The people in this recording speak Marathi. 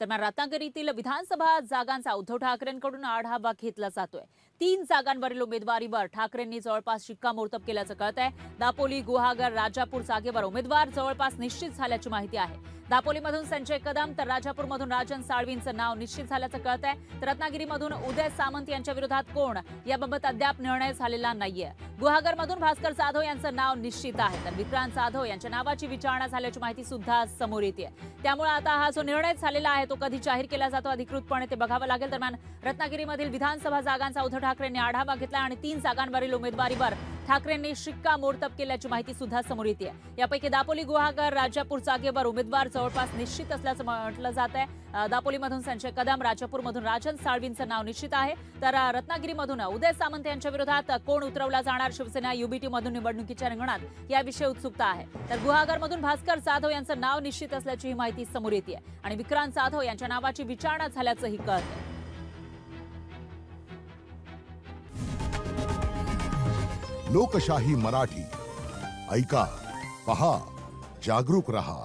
दरम्यान रत्नागिरीतील विधानसभा जागांचा उद्धव ठाकरेंकडून आढावा घेतला जातोय। 3 जागांवरील उमेदवारीवर ठाकरेंनी जवळपास शिक्कामोर्तब केल्याचं कळतंय। दापोली, गुहागर, राजापूर जागेवर उमेदवार जवळपास निश्चित झाल्याची माहिती आहे। दापोलीमधून संजय कदम तर राजापूरमधून राजन साळवींचं नाव निश्चित झाल्याचं कळतंय। तर रत्नागिरीमधून उदय सामंत यांच्या विरोधात कोण याबाबत अद्याप निर्णय झालेला नाहीये। गुहागरमधून भास्कर जाधव यांचं नाव निश्चित आहे, तर विक्रांत जाधव यांच्या नावाची विचारणा झाल्याची माहिती सुद्धा समोर येते। त्यामुळे आता हा जो निर्णय झालेला आहे तो कधी जाहीर केला जातो अधिकृतपणे ते बघावं लागेल। दरम्यान रत्नागिरीमधील विधानसभा जागांचा उद्धव ठाकरेंनी आढावा घेतला आणि 3 जागांवरील उमेदवारीवर ठाकरेंनी शिक्कामोर्तब केल्याची माहिती सुद्धा समोर येते। यापैकी दापोली, गुहागर, राजापूर जागेवर उमेदवार जवळपास निश्चित असल्याचं म्हटलं जात आहे। दापोलीमधून संजय कदम, राजापूरमधून राजन साळवींचं नाव निश्चित आहे, तर रत्नागिरीमधून उदय सामंत यांच्या विरोधात कोण उतरवला जाणार शिवसेना युबीटी मधून निवडणुकीच्या रिंगणात याविषयी उत्सुकता आहे। तर गुहागरमधून भास्कर जाधव यांचं नाव निश्चित असल्याची माहिती समोर येते आणि विक्रांत जाधव यांच्या नावाची विचारणा झाल्याचंही कळतंय। लोकशाही मराठी ऐका, पहा, जागरूक रहा।